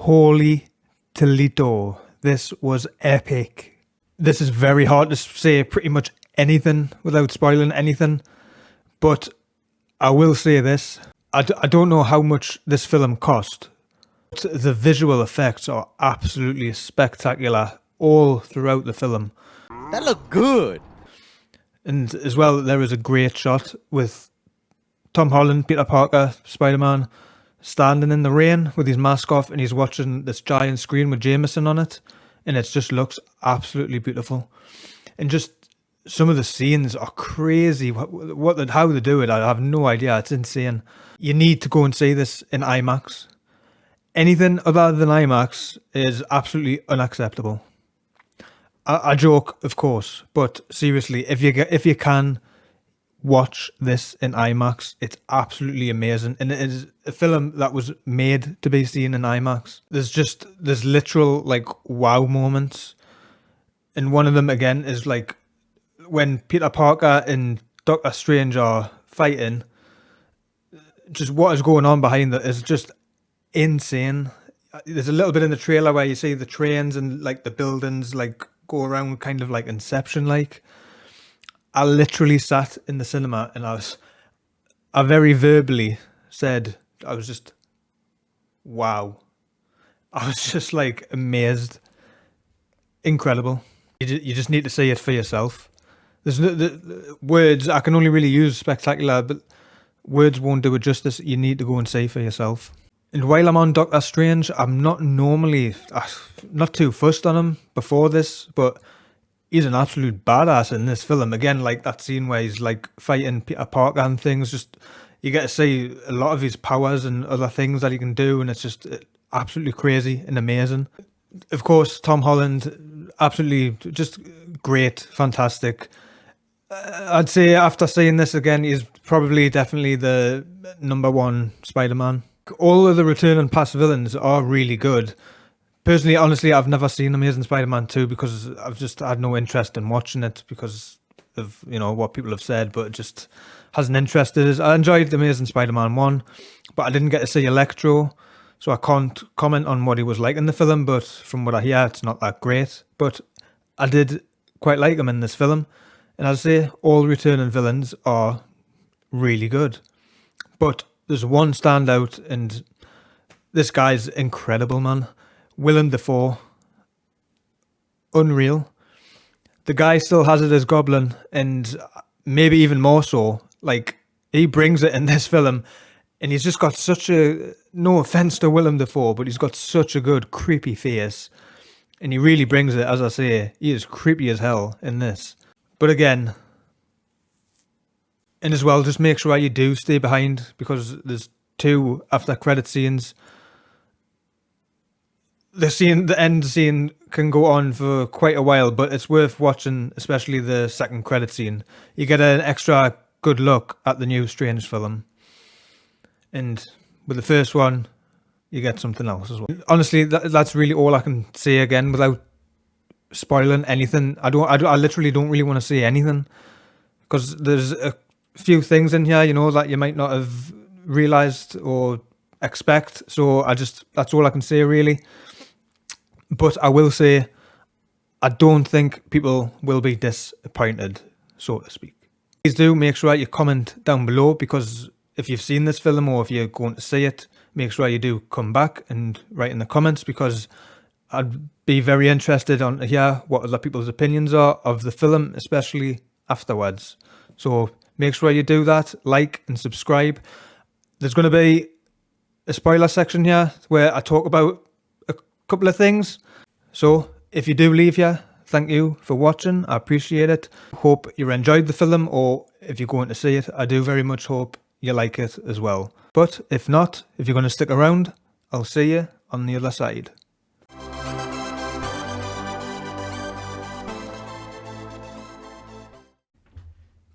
Holy Toledo. This was epic. This is very hard to say pretty much anything without spoiling anything. But I will say this. I don't know how much this film cost. But the visual effects are absolutely spectacular all throughout the film. That looked good. And as well, there is a great shot with Tom Holland, Peter Parker, Spider-Man, standing in the rain with his mask off, and he's watching this giant screen with Jameson on it, and it just looks absolutely beautiful. And just some of the scenes are crazy. How they do it, I have no idea. It's insane. You need to go and see this in IMAX. Anything other than IMAX is absolutely unacceptable. I joke, of course, but seriously, if you can watch this in IMAX, it's absolutely amazing, and it is a film that was made to be seen in IMAX. There's literal like wow moments, and one of them again is like when Peter Parker and Doctor Strange are fighting. Just what is going on behind that is just insane. There's a little bit in the trailer where you see the trains and like the buildings like go around kind of like Inception like. I literally sat in the cinema and I very verbally said, I was just, wow. I was just like amazed. Incredible. You just need to see it for yourself. There's the words, I can only really use spectacular, but words won't do it justice. You need to go and see for yourself. And while I'm on Doctor Strange, I'm not too fussed on him before this, but he's an absolute badass in this film. Again, like that scene where he's like fighting Peter Parker and things, just you get to see a lot of his powers and other things that he can do, and it's just absolutely crazy and amazing. Of course, Tom Holland, absolutely just great, fantastic. I'd say after seeing this again, he's definitely the #1 Spider-Man. All of the return and past villains are really good. Personally, honestly, I've never seen Amazing Spider-Man 2 because I've just had no interest in watching it because of, what people have said, but it just hasn't interested us. I enjoyed Amazing Spider-Man 1, but I didn't get to see Electro, so I can't comment on what he was like in the film, but from what I hear, it's not that great. But I did quite like him in this film, and I'd say all returning villains are really good. But there's one standout, and this guy's incredible, man. Willem Dafoe, unreal. The guy still has it as Goblin, and maybe even more so. Like, he brings it in this film, and he's just got such a, no offense to Willem Dafoe, but he's got such a good creepy face, and he really brings it. As I say, he is creepy as hell in this. But again, and as well, just make sure you do stay behind, because there's 2 after credit scenes. The end scene can go on for quite a while, but it's worth watching, especially the second credit scene. You get an extra good look at the new Strange film. And with the first one, you get something else as well. Honestly, that's really all I can say again without spoiling anything. I literally don't really want to say anything, because there's a few things in here, that you might not have realized or expect. So that's all I can say really. But I will say, I don't think people will be disappointed, so to speak. Please do make sure you comment down below, because if you've seen this film or if you're going to see it, make sure you do come back and write in the comments, because I'd be very interested on hear what other people's opinions are of the film, especially afterwards. So make sure you do that, like and subscribe. There's going to be a spoiler section here where I talk about couple of things. So if you do leave here, thank you for watching. I appreciate it. Hope you enjoyed the film, or if you're going to see it, I do very much hope you like it as well. But if not, if you're going to stick around, I'll see you on the other side.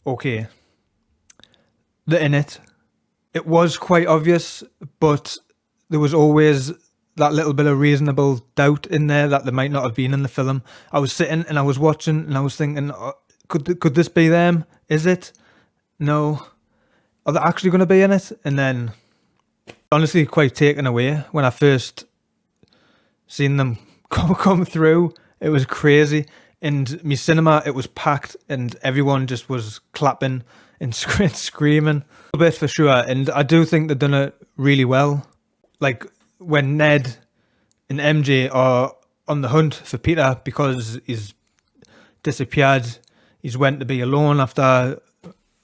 Okay, the in it was quite obvious, but there was always that little bit of reasonable doubt in there that they might not have been in the film. I was sitting and I was watching and I was thinking, could this be them? Is it? No. Are they actually going to be in it? And then, honestly, quite taken away when I first seeing them come through. It was crazy. And my cinema, it was packed and everyone just was clapping and screaming. A bit for sure. And I do think they've done it really well. Like when Ned and MJ are on the hunt for Peter because he's disappeared. He's went to be alone after,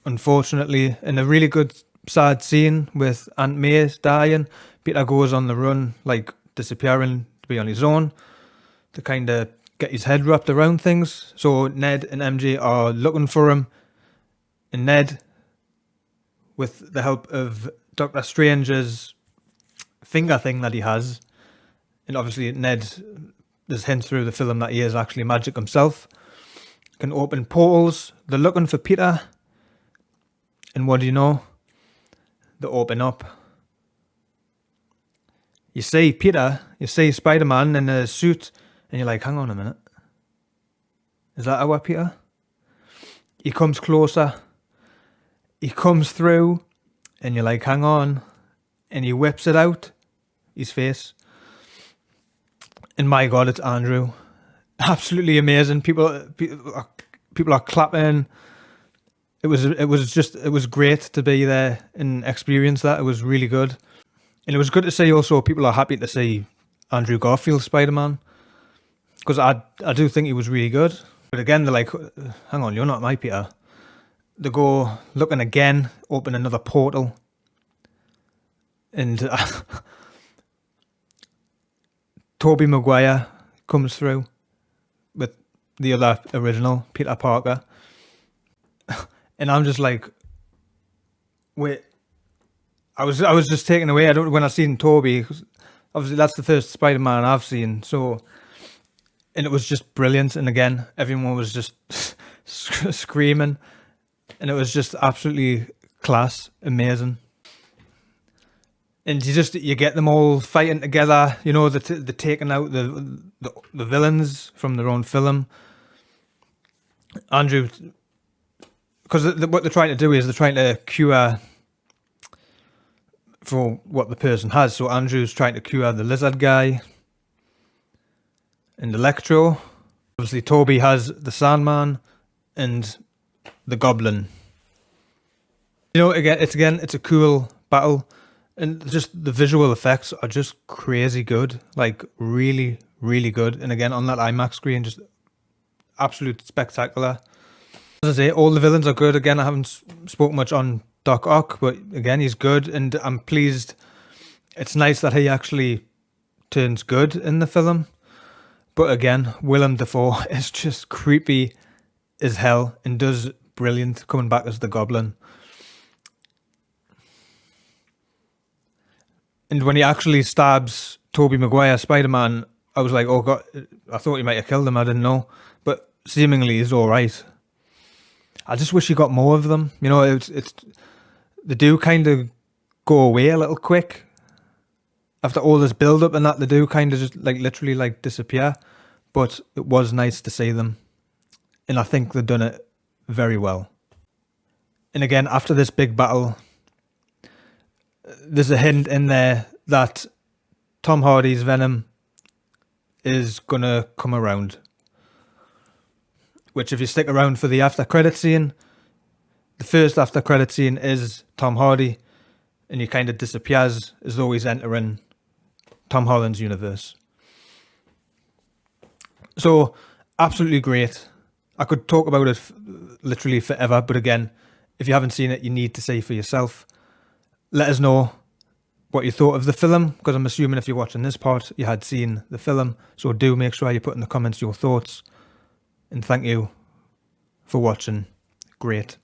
unfortunately, in a really good sad scene with Aunt May dying. Peter goes on the run, like disappearing to be on his own to kind of get his head wrapped around things. So Ned and MJ are looking for him, and Ned, with the help of Doctor Strange's finger thing that he has, and obviously Ned, there's hints through the film that he is actually magic himself, can open portals. They're looking for Peter, and what do you know? They open up. You see Peter, you see Spider-Man in a suit, and you're like, hang on a minute. Is that our Peter? He comes closer. He comes through, and you're like, hang on. And he whips it out, his face. And my God, it's Andrew. Absolutely amazing. People are clapping. It was great to be there and experience that. It was really good. And it was good to see also people are happy to see Andrew Garfield's Spider-Man. Because I do think he was really good. But again, they're like, hang on, you're not my Peter. They go looking again, open another portal. And Tobey Maguire comes through with the other original, Peter Parker. And I'm just like, wait. I was just taken away. When I seen Tobey, obviously that's the first Spider-Man I've seen. So, and it was just brilliant. And again, everyone was just screaming, and it was just absolutely class, amazing. And you get them all fighting together. You know, they're taking out the villains from their own film. Andrew, because what they're trying to do is they're trying to cure for what the person has. So Andrew's trying to cure the lizard guy and Electro. Obviously, Toby has the Sandman and the Goblin. You know, it's a cool battle. And just the visual effects are just crazy good. Like, really, really good. And again, on that IMAX screen, just absolute spectacular. As I say, all the villains are good. Again, I haven't spoken much on Doc Ock, but again, he's good. And I'm pleased. It's nice that he actually turns good in the film. But again, Willem Dafoe is just creepy as hell and does brilliant coming back as the Goblin. And when he actually stabs Tobey Maguire, Spider-Man, I was like, oh God, I thought he might have killed him. I didn't know. But seemingly he's all right. I just wish he got more of them. You know, they do kind of go away a little quick. After all this build-up and that, they do kind of just like literally like disappear. But it was nice to see them. And I think they've done it very well. And again, after this big battle, there's a hint in there that Tom Hardy's Venom is going to come around. Which, if you stick around for the after credit scene, the first after credit scene is Tom Hardy, and he kind of disappears as though he's entering Tom Holland's universe. So, absolutely great. I could talk about it literally forever, but again, if you haven't seen it, you need to see for yourself. Let us know what you thought of the film, because I'm assuming if you're watching this part, you had seen the film. So do make sure you put in the comments your thoughts. And thank you for watching. Great.